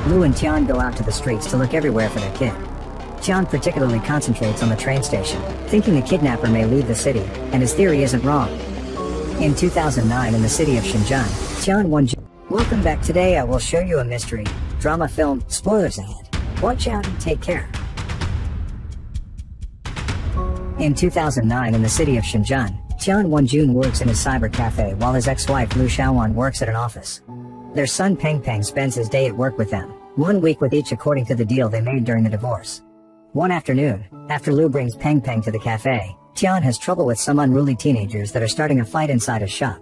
Lu and Tian go out to the streets to look everywhere for their kid. Tian particularly concentrates on the train station, thinking the kidnapper may leave the city, and his theory isn't wrong. In 2009 in the city of Shenzhen, Tian Wenjun. Welcome back. Today I will show you a mystery drama film. Spoilers ahead. Watch out and take care. In 2009 in the city of Shenzhen, Tian Wenjun works in his cyber cafe while his ex-wife Lu Xiaowan works at an office. Their son Peng Peng spends his day at work with them, 1 week with each according to the deal they made during the divorce. One afternoon, after Lu brings Peng Peng to the cafe, Tian has trouble with some unruly teenagers that are starting a fight inside his shop.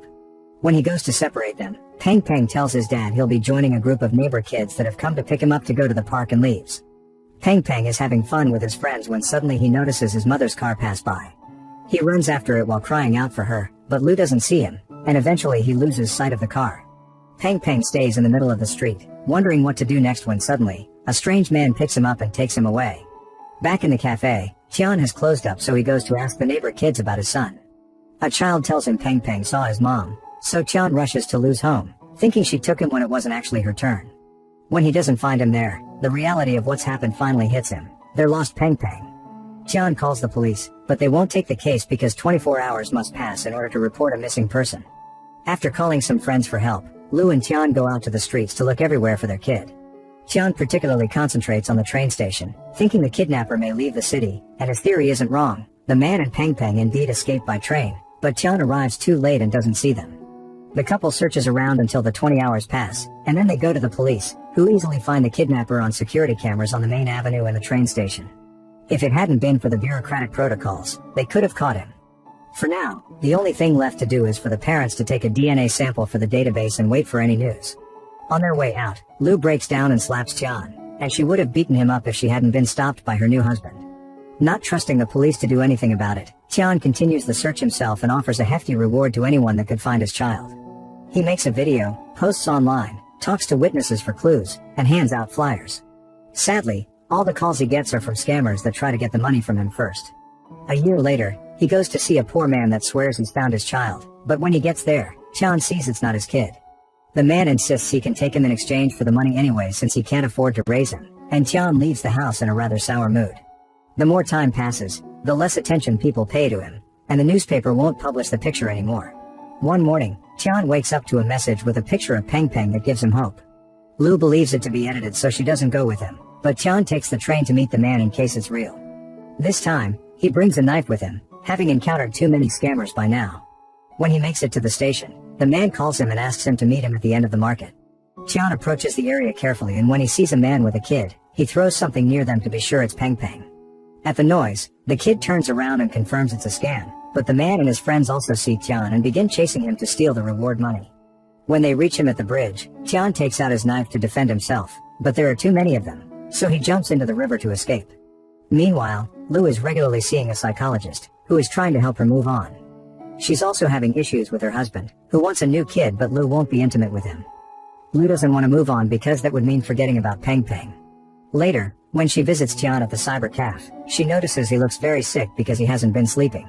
When he goes to separate them, Peng Peng tells his dad he'll be joining a group of neighbor kids that have come to pick him up to go to the park and leaves. Peng Peng is having fun with his friends when suddenly he notices his mother's car pass by. He runs after it while crying out for her, but Lu doesn't see him, and eventually he loses sight of the car. Peng Peng stays in the middle of the street, wondering what to do next when suddenly, a strange man picks him up and takes him away. Back in the cafe, Tian has closed up so he goes to ask the neighbor kids about his son. A child tells him Peng Peng saw his mom, so Tian rushes to Lu's home, thinking she took him when it wasn't actually her turn. When he doesn't find him there, the reality of what's happened finally hits him. They're lost Peng Peng. Tian calls the police, but they won't take the case because 24 hours must pass in order to report a missing person. After calling some friends for help, Lu and Tian go out to the streets to look everywhere for their kid. Tian particularly concentrates on the train station, thinking the kidnapper may leave the city, and his theory isn't wrong. The man and Peng Peng indeed escape by train, but Tian arrives too late and doesn't see them. The couple searches around until the 20 hours pass, and then they go to the police, who easily find the kidnapper on security cameras on the main avenue and the train station. If it hadn't been for the bureaucratic protocols, they could have caught him. For now, the only thing left to do is for the parents to take a DNA sample for the database and wait for any news. On their way out, Lu breaks down and slaps Tian, and she would have beaten him up if she hadn't been stopped by her new husband. Not trusting the police to do anything about it, Tian continues the search himself and offers a hefty reward to anyone that could find his child. He makes a video, posts online, talks to witnesses for clues, and hands out flyers. Sadly, all the calls he gets are from scammers that try to get the money from him first. A year later, he goes to see a poor man that swears he's found his child, but when he gets there, Tian sees it's not his kid. The man insists he can take him in exchange for the money anyway since he can't afford to raise him, and Tian leaves the house in a rather sour mood. The more time passes, the less attention people pay to him, and the newspaper won't publish the picture anymore. One morning, Tian wakes up to a message with a picture of Peng Peng that gives him hope. Lu believes it to be edited so she doesn't go with him, but Tian takes the train to meet the man in case it's real. This time, he brings a knife with him, having encountered too many scammers by now. When he makes it to the station, the man calls him and asks him to meet him at the end of the market. Tian approaches the area carefully, and when he sees a man with a kid, he throws something near them to be sure it's Peng Peng. At the noise, the kid turns around and confirms it's a scam, but the man and his friends also see Tian and begin chasing him to steal the reward money. When they reach him at the bridge, Tian takes out his knife to defend himself, but there are too many of them, so he jumps into the river to escape. Meanwhile, Lu is regularly seeing a psychologist, who is trying to help her move on. She's also having issues with her husband, who wants a new kid but Lu won't be intimate with him. Lu doesn't want to move on because that would mean forgetting about Peng Peng. Later, when she visits Tian at the cyber cafe, she notices he looks very sick because he hasn't been sleeping.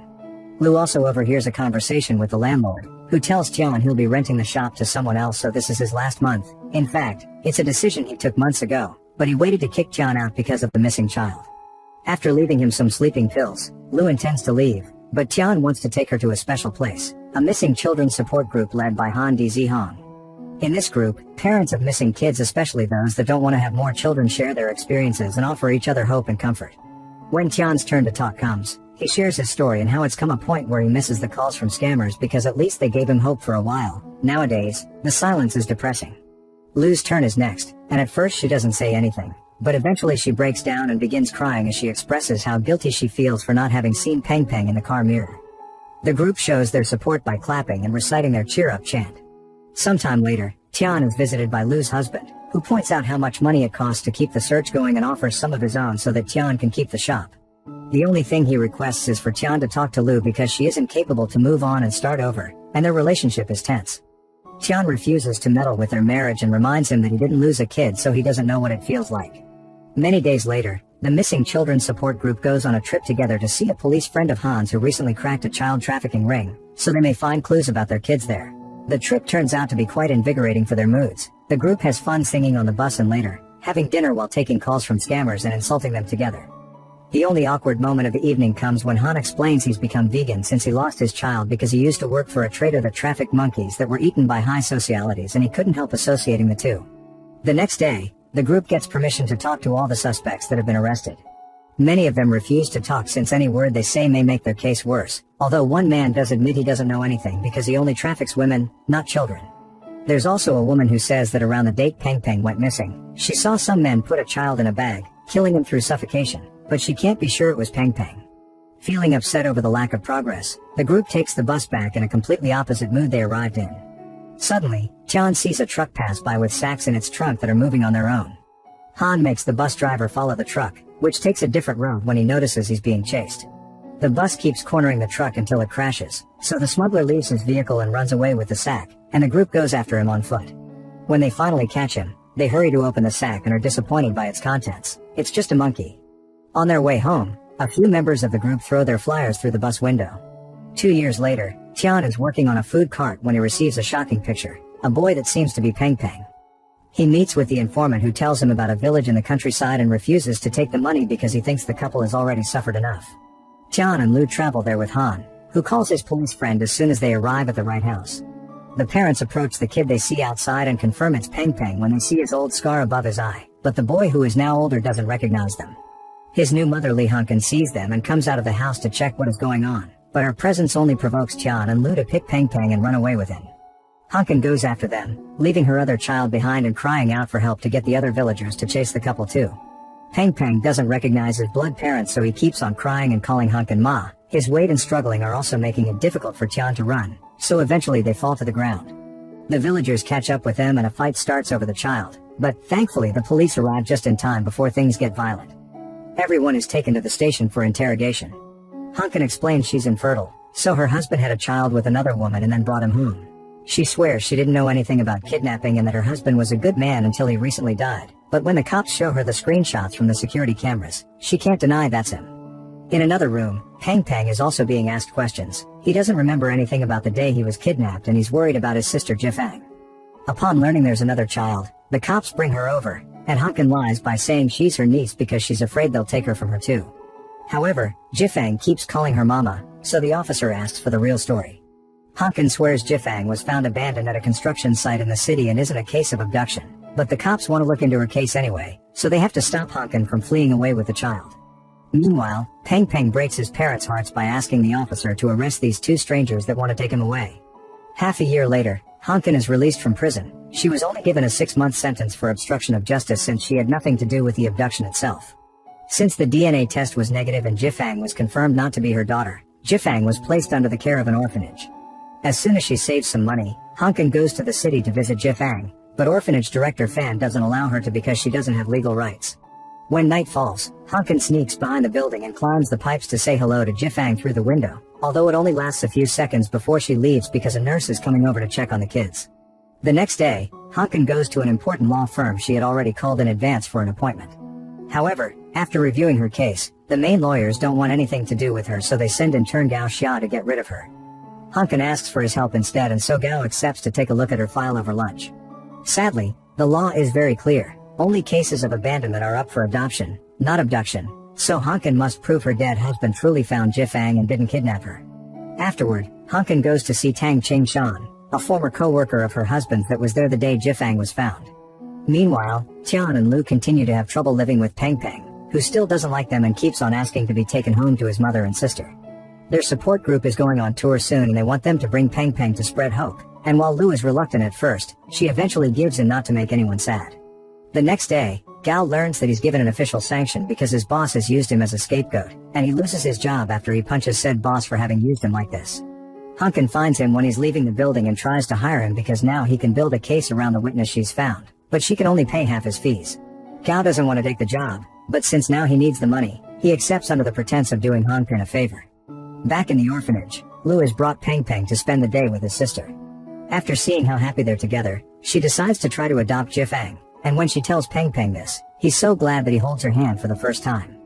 Lu also overhears a conversation with the landlord, who tells Tian he'll be renting the shop to someone else, so this is his last month. In fact, it's a decision he took months ago, but he waited to kick Tian out because of the missing child. After leaving him some sleeping pills, Lu intends to leave, but Tian wants to take her to a special place, a missing children's support group led by Han Dizihong. In this group, parents of missing kids, especially those that don't want to have more children, share their experiences and offer each other hope and comfort. When Tian's turn to talk comes, he shares his story and how it's come a point where he misses the calls from scammers because at least they gave him hope for a while. Nowadays, the silence is depressing. Lu's turn is next, and at first she doesn't say anything, but eventually she breaks down and begins crying as she expresses how guilty she feels for not having seen Peng Peng in the car mirror. The group shows their support by clapping and reciting their cheer-up chant. Sometime later, Tian is visited by Lu's husband, who points out how much money it costs to keep the search going and offers some of his own so that Tian can keep the shop. The only thing he requests is for Tian to talk to Lu because she isn't capable to move on and start over, and their relationship is tense. Tian refuses to meddle with their marriage and reminds him that he didn't lose a kid, so he doesn't know what it feels like. Many days later, the missing children's support group goes on a trip together to see a police friend of Han's who recently cracked a child trafficking ring, so they may find clues about their kids there. The trip turns out to be quite invigorating for their moods. The group has fun singing on the bus and later, having dinner while taking calls from scammers and insulting them together. The only awkward moment of the evening comes when Han explains he's become vegan since he lost his child because he used to work for a trader that trafficked monkeys that were eaten by high socialites and he couldn't help associating the two. The next day, the group gets permission to talk to all the suspects that have been arrested. Many of them refuse to talk since any word they say may make their case worse, although one man does admit he doesn't know anything because he only traffics women, not children. There's also a woman who says that around the date Peng Peng went missing, she saw some men put a child in a bag, killing him through suffocation, but she can't be sure it was Peng Peng. Feeling upset over the lack of progress, the group takes the bus back in a completely opposite mood they arrived in. Suddenly, Tian sees a truck pass by with sacks in its trunk that are moving on their own. Han makes the bus driver follow the truck, which takes a different route when he notices he's being chased. The bus keeps cornering the truck until it crashes, so the smuggler leaves his vehicle and runs away with the sack, and the group goes after him on foot. When they finally catch him, they hurry to open the sack and are disappointed by its contents. It's just a monkey. On their way home, a few members of the group throw their flyers through the bus window. 2 years later, Tian is working on a food cart when he receives a shocking picture, a boy that seems to be Peng Peng. He meets with the informant who tells him about a village in the countryside and refuses to take the money because he thinks the couple has already suffered enough. Tian and Lu travel there with Han, who calls his police friend as soon as they arrive at the right house. The parents approach the kid they see outside and confirm it's Peng Peng when they see his old scar above his eye, but the boy who is now older doesn't recognize them. His new mother Li Hunkin sees them and comes out of the house to check what is going on, but her presence only provokes Tian and Lu to pick Peng Peng and run away with him. Hunkin goes after them, leaving her other child behind and crying out for help to get the other villagers to chase the couple too. Peng Peng doesn't recognize his blood parents, so he keeps on crying and calling Hunkin Ma. His weight and struggling are also making it difficult for Tian to run, so eventually they fall to the ground. The villagers catch up with them and a fight starts over the child, but thankfully the police arrive just in time before things get violent. Everyone is taken to the station for interrogation. Hunkin explains she's infertile, so her husband had a child with another woman and then brought him home. She swears she didn't know anything about kidnapping and that her husband was a good man until he recently died, but when the cops show her the screenshots from the security cameras, she can't deny that's him. In another room, Peng Peng is also being asked questions. He doesn't remember anything about the day he was kidnapped and he's worried about his sister Jifang. Upon learning there's another child, the cops bring her over, and Hunkin lies by saying she's her niece because she's afraid they'll take her from her too. However, Jifang keeps calling her mama, so the officer asks for the real story. Hunkin swears Jifang was found abandoned at a construction site in the city and isn't a case of abduction, but the cops want to look into her case anyway, so they have to stop Hunkin from fleeing away with the child. Meanwhile, Peng Peng breaks his parents' hearts by asking the officer to arrest these two strangers that want to take him away. Half a year later, Hunkin is released from prison. She was only given a 6-month sentence for obstruction of justice since she had nothing to do with the abduction itself. Since the DNA test was negative and Jifang was confirmed not to be her daughter, Jifang was placed under the care of an orphanage. As soon as she saves some money, Hunkin goes to the city to visit Jifang, but orphanage director Fan doesn't allow her to because she doesn't have legal rights. When night falls, Hunkin sneaks behind the building and climbs the pipes to say hello to Jifang through the window, although it only lasts a few seconds before she leaves because a nurse is coming over to check on the kids. The next day, Hunkin goes to an important law firm she had already called in advance for an appointment. However, after reviewing her case, the main lawyers don't want anything to do with her, so they send intern Gao Xia to get rid of her. Hunkin asks for his help instead, and so Gao accepts to take a look at her file over lunch. Sadly, the law is very clear. Only cases of abandonment are up for adoption, not abduction, so Hunkin must prove her dead husband truly found Jifang and didn't kidnap her. Afterward, Hunkin goes to see Tang Qingshan, a former co-worker of her husband's that was there the day Jifang was found. Meanwhile, Tian and Lu continue to have trouble living with Peng Peng, who still doesn't like them and keeps on asking to be taken home to his mother and sister. Their support group is going on tour soon and they want them to bring Peng Peng to spread hope, and while Lu is reluctant at first, she eventually gives in not to make anyone sad. The next day, Gao learns that he's given an official sanction because his boss has used him as a scapegoat, and he loses his job after he punches said boss for having used him like this. Hunkin finds him when he's leaving the building and tries to hire him because now he can build a case around the witness she's found, but she can only pay half his fees. Gao doesn't want to take the job, but since now he needs the money, he accepts under the pretense of doing Hunkin a favor. Back in the orphanage, Lu has brought Peng Peng to spend the day with his sister. After seeing how happy they're together, she decides to try to adopt Jifang, and when she tells Peng Peng this, he's so glad that he holds her hand for the first time.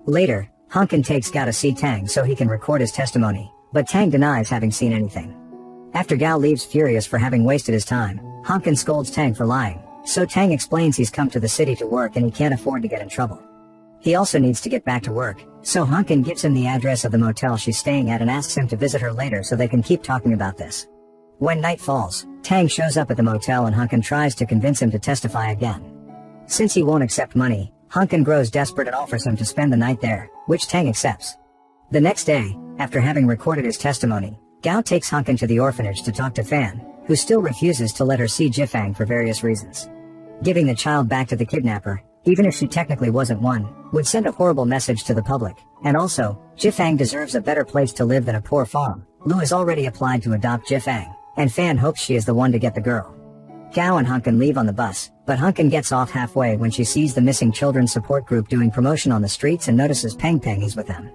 Later, Hunkin takes Gao to see Tang so he can record his testimony, but Tang denies having seen anything. After Gao leaves furious for having wasted his time, Hunkin scolds Tang for lying, So Tang explains he's come to the city to work and he can't afford to get in trouble. He also needs to get back to work, so Hankin gives him the address of the motel she's staying at and asks him to visit her later so they can keep talking about this. When night falls, Tang shows up at the motel and Hankin tries to convince him to testify again. Since he won't accept money, Hankin grows desperate and offers him to spend the night there, which Tang accepts. The next day, after having recorded his testimony, Gao takes Hankin to the orphanage to talk to Fan, who still refuses to let her see Jifang for various reasons. Giving the child back to the kidnapper, even if she technically wasn't one, would send a horrible message to the public, and also, Jifang deserves a better place to live than a poor farm. Lu has already applied to adopt Jifang, and Fan hopes she is the one to get the girl. Gao and Hankin leave on the bus, but Hankin gets off halfway when she sees the missing children's support group doing promotion on the streets and notices Peng Peng is with them.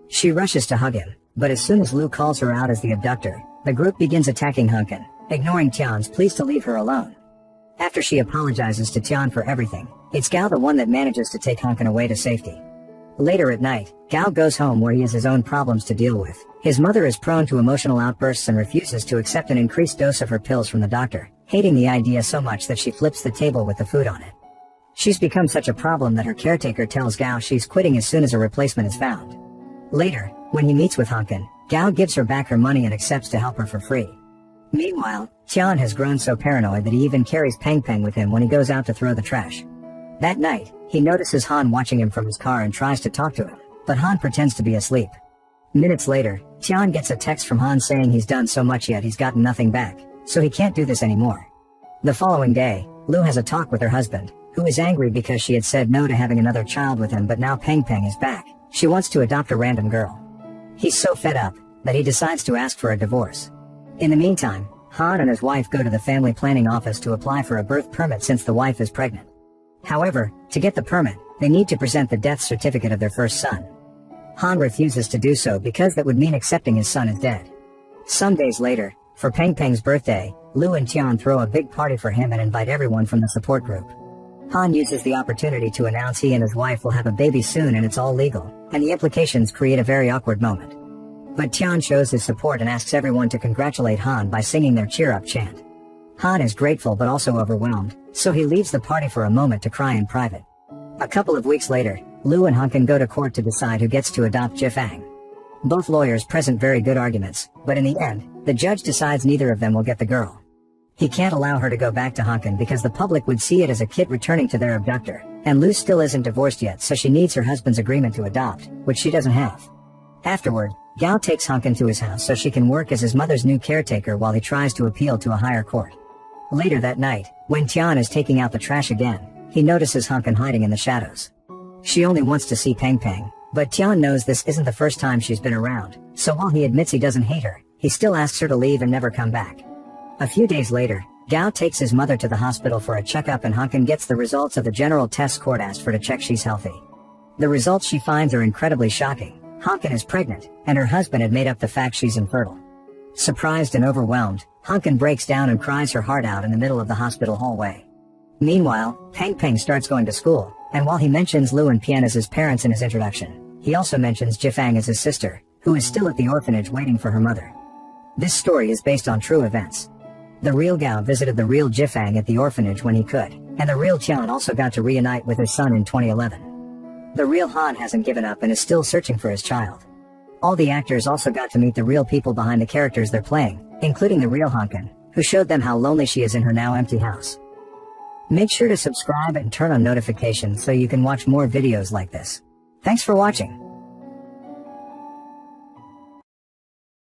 She rushes to hug him, but as soon as Lu calls her out as the abductor, the group begins attacking Hankin, ignoring Tian's pleas to leave her alone. After she apologizes to Tian for everything, it's Gao the one that manages to take Hankin away to safety. Later at night, Gao goes home where he has his own problems to deal with. His mother is prone to emotional outbursts and refuses to accept an increased dose of her pills from the doctor, hating the idea so much that she flips the table with the food on it. She's become such a problem that her caretaker tells Gao she's quitting as soon as a replacement is found. Later, when he meets with Hankin, Gao gives her back her money and accepts to help her for free. Meanwhile, Tian has grown so paranoid that he even carries Peng Peng with him when he goes out to throw the trash. That night, he notices Han watching him from his car and tries to talk to him, but Han pretends to be asleep. Minutes later, Tian gets a text from Han saying he's done so much yet he's gotten nothing back, so he can't do this anymore. The following day, Lu has a talk with her husband, who is angry because she had said no to having another child with him, but now Peng Peng is back. She wants to adopt a random girl. He's so fed up that he decides to ask for a divorce. In the meantime, Han and his wife go to the family planning office to apply for a birth permit since the wife is pregnant. However, to get the permit, they need to present the death certificate of their first son. Han refuses to do so because that would mean accepting his son as dead. Some days later, for Peng Peng's birthday, Lu and Tian throw a big party for him and invite everyone from the support group. Han uses the opportunity to announce he and his wife will have a baby soon and it's all legal, and the implications create a very awkward moment. But Tian shows his support and asks everyone to congratulate Han by singing their cheer-up chant. Han is grateful but also overwhelmed, so he leaves the party for a moment to cry in private. A couple of weeks later, Lu and Hankin go to court to decide who gets to adopt Jifang. Both lawyers present very good arguments, but in the end, the judge decides neither of them will get the girl. He can't allow her to go back to Hankin because the public would see it as a kid returning to their abductor, and Lu still isn't divorced yet, so she needs her husband's agreement to adopt, which she doesn't have. Afterward, Gao takes Hankin to his house so she can work as his mother's new caretaker while he tries to appeal to a higher court. Later that night, when Tian is taking out the trash again, he notices Hankin hiding in the shadows. She only wants to see Peng Peng, but Tian knows this isn't the first time she's been around, so while he admits he doesn't hate her, he still asks her to leave and never come back. A few days later, Gao takes his mother to the hospital for a checkup and Hankin gets the results of the general tests court asked for to check she's healthy. The results she finds are incredibly shocking. Hankin is pregnant, and her husband had made up the fact she's infertile. Surprised and overwhelmed, Hankin breaks down and cries her heart out in the middle of the hospital hallway. Meanwhile, Peng Peng starts going to school, and while he mentions Lu and Pian as his parents in his introduction, he also mentions Jifang as his sister, who is still at the orphanage waiting for her mother. This story is based on true events. The real Gao visited the real Jifang at the orphanage when he could, and the real Tian also got to reunite with his son in 2011. The real Han hasn't given up and is still searching for his child. All the actors also got to meet the real people behind the characters they're playing, including the real Hankin, who showed them how lonely she is in her now empty house. Make sure to subscribe and turn on notifications so you can watch more videos like this. Thanks for watching.